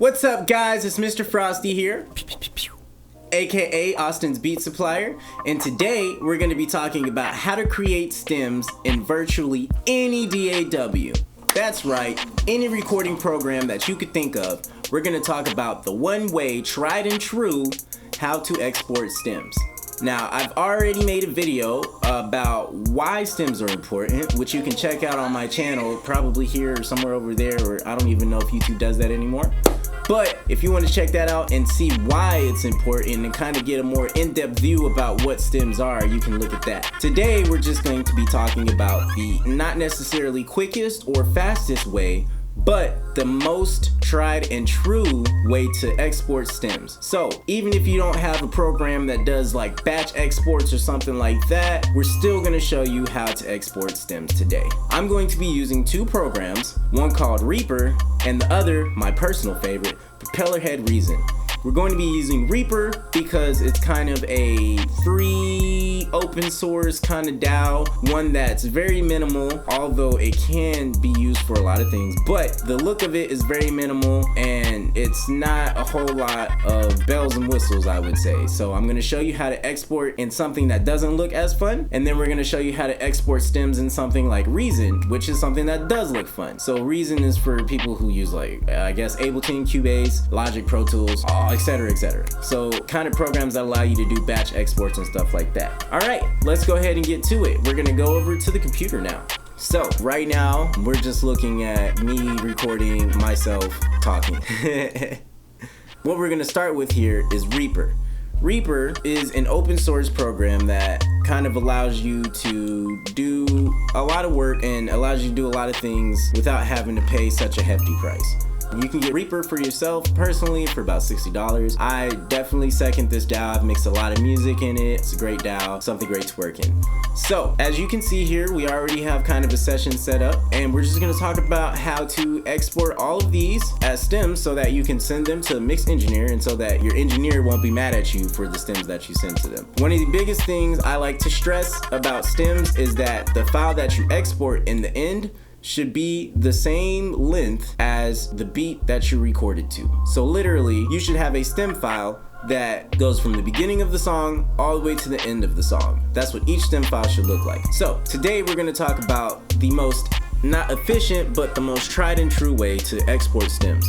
What's up, guys? It's Mr. Frosti here, aka Austin's Beat Supplier, and today we're going to be talking about how to create stems in virtually any DAW. That's right, any recording program that you could think of. We're going to talk about the one way, tried and true, how to export stems. Now, I've already made a video about why stems are important, which you can check out on my channel, probably here or somewhere over there, or I don't even know if YouTube does that anymore. But if you want to check that out and see why it's important and kind of get a more in-depth view about what stems are, you can look at that. Today, we're just going to be talking about the not necessarily quickest or fastest way, but the most tried and true way to export stems. So even if you don't have a program that does like batch exports or something like that, we're still going to show you how to export stems today. I'm going to be using two programs, one called Reaper and the other, my personal favorite, Propellerhead Reason. We're going to be using Reaper because it's kind of a free, open source kind of DAW, one that's very minimal, although it can be used for a lot of things, but the look of it is very minimal and it's not a whole lot of bells and whistles, I would say. So I'm going to show you how to export in something that doesn't look as fun, and then we're going to show you how to export stems in something like Reason, which is something that does look fun. So Reason is for people who use like, I guess, Ableton, Cubase, Logic, Pro Tools, etc, etc. So kind of programs that allow you to do batch exports and stuff like that. All right, let's go ahead and get to it. We're gonna go over to the computer now. So right now we're just looking at me recording myself talking. What we're gonna start with here is Reaper. Reaper is an open source program that kind of allows you to do a lot of work and allows you to do a lot of things without having to pay such a hefty price. You can get Reaper for yourself personally for about $60. I definitely second this DAW. I've mixed a lot of music in it. It's a great DAW, something great to work in. So as you can see here, we already have kind of a session set up, and we're just gonna talk about how to export all of these as stems so that you can send them to the mix engineer and so that your engineer won't be mad at you for the stems that you send to them. One of the biggest things I like to stress about stems is that the file that you export in the end should be the same length as the beat that you recorded to. So literally, you should have a stem file that goes from the beginning of the song all the way to the end of the song. That's what each stem file should look like. So today we're gonna talk about the most, not efficient, but the most tried and true way to export stems.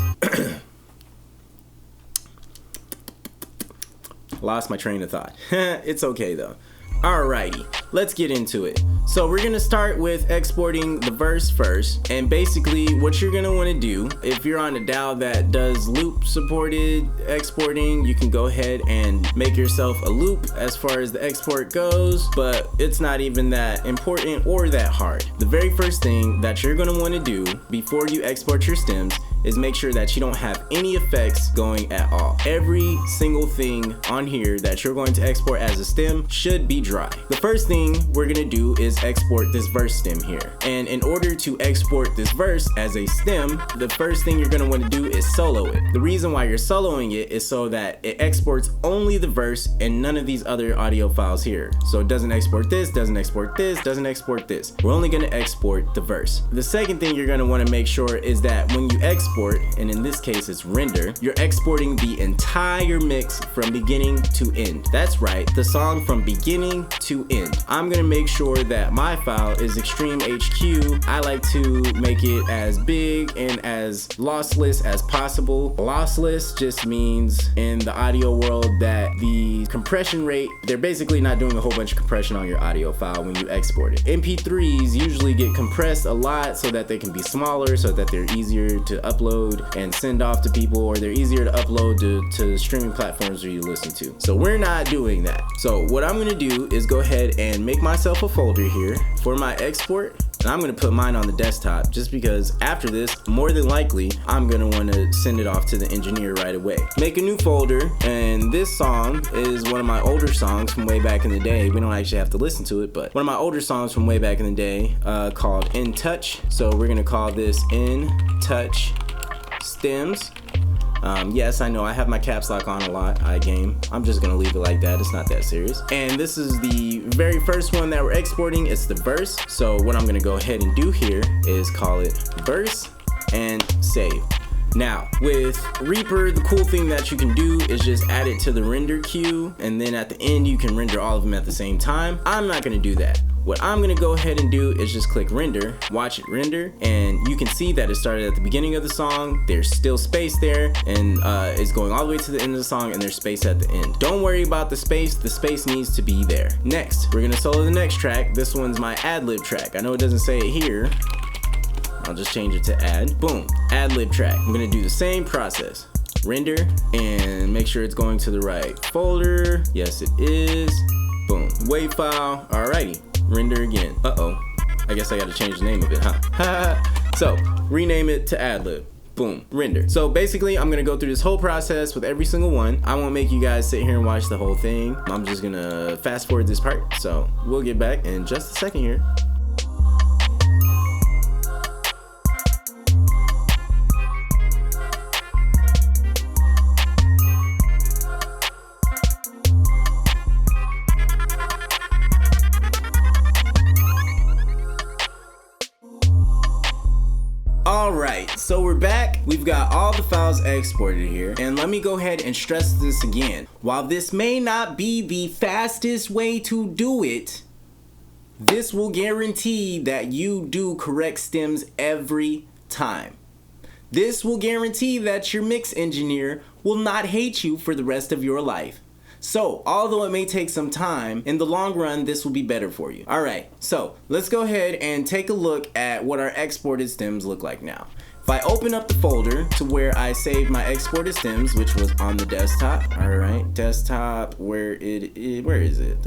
Lost my train of thought. It's okay though. Alrighty, let's get into it. So we're gonna start with exporting the verse first, and basically what you're gonna wanna do, if you're on a DAW that does loop supported exporting, you can go ahead and make yourself a loop as far as the export goes, but it's not even that important or that hard. The very first thing that you're gonna wanna do before you export your stems is make sure that you don't have any effects going at all. Every single thing on here that you're going to export as a stem should be dry. The first thing we're gonna do is export this verse stem here. And in order to export this verse as a stem, the first thing you're gonna wanna do is solo it. The reason why you're soloing it is so that it exports only the verse and none of these other audio files here. So it doesn't export this, doesn't export this, doesn't export this. We're only gonna export the verse. The second thing you're gonna wanna make sure is that when you export, and in this case it's render, you're exporting the entire mix from beginning to end. That's right, the song from beginning to end. I'm gonna make sure that my file is Extreme HQ. I like to make it as big and as lossless as possible. Lossless just means in the audio world that the compression rate, they're basically not doing a whole bunch of compression on your audio file when you export it. MP3s usually get compressed a lot so that they can be smaller, so that they're easier to upload and send off to people, or they're easier to upload to streaming platforms where you listen to. So we're not doing that. So what I'm gonna do is go ahead and make myself a folder here for my export, and I'm gonna put mine on the desktop just because after this, more than likely, I'm gonna wanna send it off to the engineer right away. Make a new folder, and this song is one of my older songs from way back in the day. We don't actually have to listen to it, but one of my older songs from way back in the day called In Touch. So we're gonna call this In Touch Stems. Yes, I know I have my caps lock on a lot. I'm just gonna leave it like that. It's not that serious. And this is the very first one that we're exporting. It's the verse. So what I'm gonna go ahead and do here is call it verse and save. Now, with Reaper, the cool thing that you can do is just add it to the render queue, and then at the end you can render all of them at the same time. I'm not gonna do that. What I'm gonna go ahead and do is just click render, watch it render, and you can see that it started at the beginning of the song. There's still space there, and it's going all the way to the end of the song, and there's space at the end. Don't worry about the space needs to be there. Next, we're gonna solo the next track. This one's my ad-lib track. I know it doesn't say it here. I'll just change it to add. Boom, ad-lib track. I'm gonna do the same process. Render, and make sure it's going to the right folder. Yes, it is. Boom, WAV file, alrighty. Render again. Uh-oh, I guess I gotta change the name of it, huh? So, rename it to ad-lib. Boom, render. So basically, I'm gonna go through this whole process with every single one. I won't make you guys sit here and watch the whole thing. I'm just gonna fast forward this part. So we'll get back in just a second here. Alright, so we're back. We've got all the files exported here, and let me go ahead and stress this again. While this may not be the fastest way to do it, this will guarantee that you do correct stems every time. This will guarantee that your mix engineer will not hate you for the rest of your life. So, although it may take some time, in the long run, this will be better for you. Alright, so let's go ahead and take a look at what our exported stems look like now. If I open up the folder to where I saved my exported stems, which was on the desktop. Alright, desktop, where is it?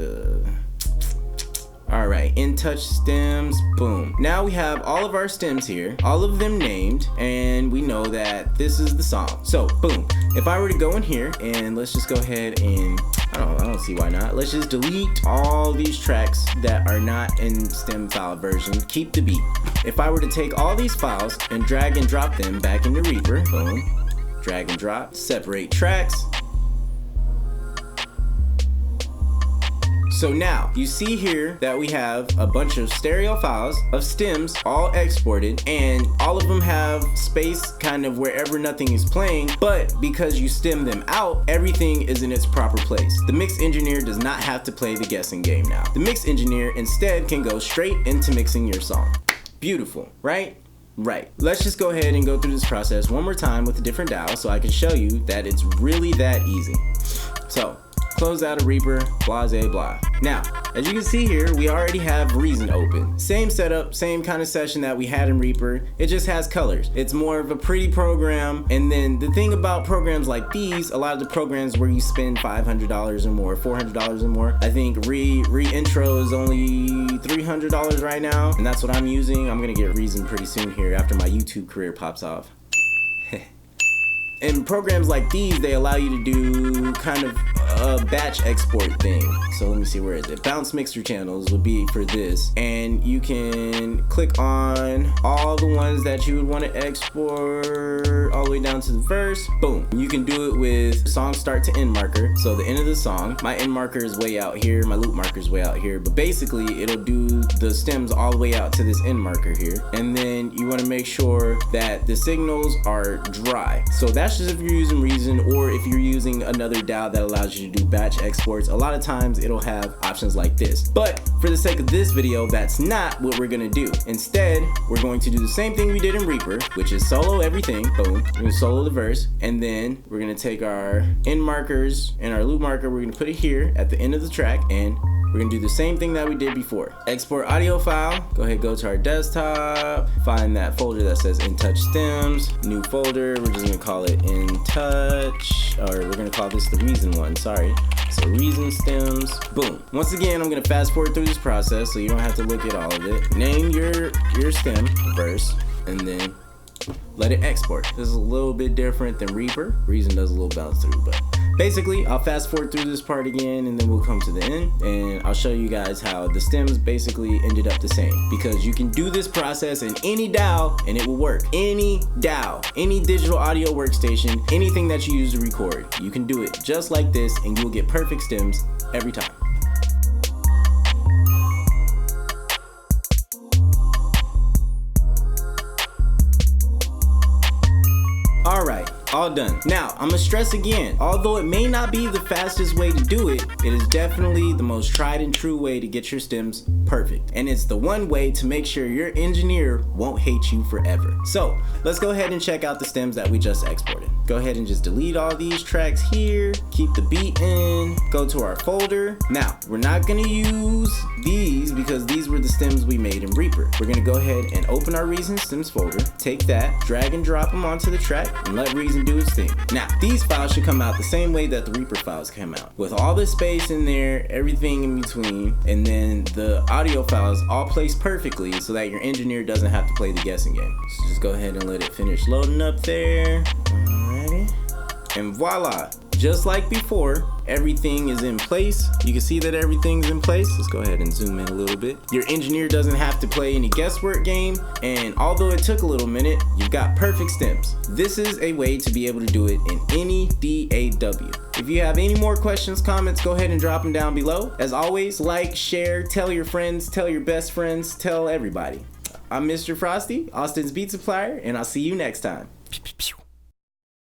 Alright, in touch stems, boom. Now we have all of our stems here, all of them named, and we know that this is the song. So, boom. If I were to go in here, and let's just go ahead and, I don't see why not. Let's just delete all these tracks that are not in stem file version. Keep the beat. If I were to take all these files and drag and drop them back into Reaper, boom, drag and drop, separate tracks. So now, you see here that we have a bunch of stereo files of stems all exported, and all of them have space kind of wherever nothing is playing, but because you stem them out, everything is in its proper place. The mix engineer does not have to play the guessing game now. The mix engineer instead can go straight into mixing your song. Beautiful, right? Right. Let's just go ahead and go through this process one more time with a different DAW so I can show you that it's really that easy. So, close out of Reaper, blah, blah. Now, as you can see here, we already have Reason open. Same setup, same kind of session that we had in Reaper. It just has colors. It's more of a pretty program. And then the thing about programs like these, a lot of the programs where you spend $500 or more, $400 or more, I think Re-Intro is only $300 right now. And that's what I'm using. I'm gonna get Reason pretty soon here after my YouTube career pops off. And programs like these, they allow you to do kind of a batch export thing. So let me see, where is it? Bounce mixer channels would be for this. And you can click on all the ones that you would want to export all the way down to the verse. Boom. You can do it with song start to end marker. So the end of the song, my end marker is way out here, my loop marker is way out here. But basically, it'll do the stems all the way out to this end marker here. And then you want to make sure that the signals are dry. So that's just if you're using Reason, or if you're using another DAW that allows you to do batch exports. A lot of times it'll have options like this, but for the sake of this video, that's not what we're gonna do. Instead, we're going to do the same thing we did in Reaper, which is solo everything. Boom, we're gonna solo the verse, and then we're gonna take our end markers and our loop marker, we're gonna put it here at the end of the track, and we're gonna do the same thing that we did before. Export audio file, go ahead, go to our desktop, find that folder that says In Touch Stems, new folder, we're just gonna call it In Touch, or we're gonna call this the Reason one, sorry. So Reason stems, boom. Once again, I'm gonna fast forward through this process so you don't have to look at all of it. Name your stem, verse, and then let it export. This is a little bit different than Reaper. Reason does a little bounce through, but basically, I'll fast forward through this part again, and then we'll come to the end, and I'll show you guys how the stems basically ended up the same. Because you can do this process in any DAW, and it will work. Any DAW, any digital audio workstation, anything that you use to record, you can do it just like this, and you'll get perfect stems every time. all done. Now, I'm gonna stress again, although it may not be the fastest way to do it, it is definitely the most tried and true way to get your stems perfect. And it's the one way to make sure your engineer won't hate you forever. So, let's go ahead and check out the stems that we just exported. Go ahead and just delete all these tracks here, keep the beat in, go to our folder. Now, we're not gonna use these because these were the stems we made in Reaper. We're gonna go ahead and open our Reason stems folder, take that, drag and drop them onto the track, and let Reason do its thing. Now, these files should come out the same way that the Reaper files come out, with all the space in there, everything in between, and then the audio files all placed perfectly so that your engineer doesn't have to play the guessing game. So just go ahead and let it finish loading up there. Alrighty. And voila, just like before, everything is in place. You can see that everything's in place. Let's go ahead and zoom in a little bit. Your engineer doesn't have to play any guesswork game, and although it took a little minute, you've got perfect stems. This is a way to be able to do it in any DAW. If you have any more questions, comments, go ahead and drop them down below. As always, like, share, tell your friends, tell your best friends, tell everybody. I'm Mr. Frosty, Austin's beat supplier, and I'll see you next time.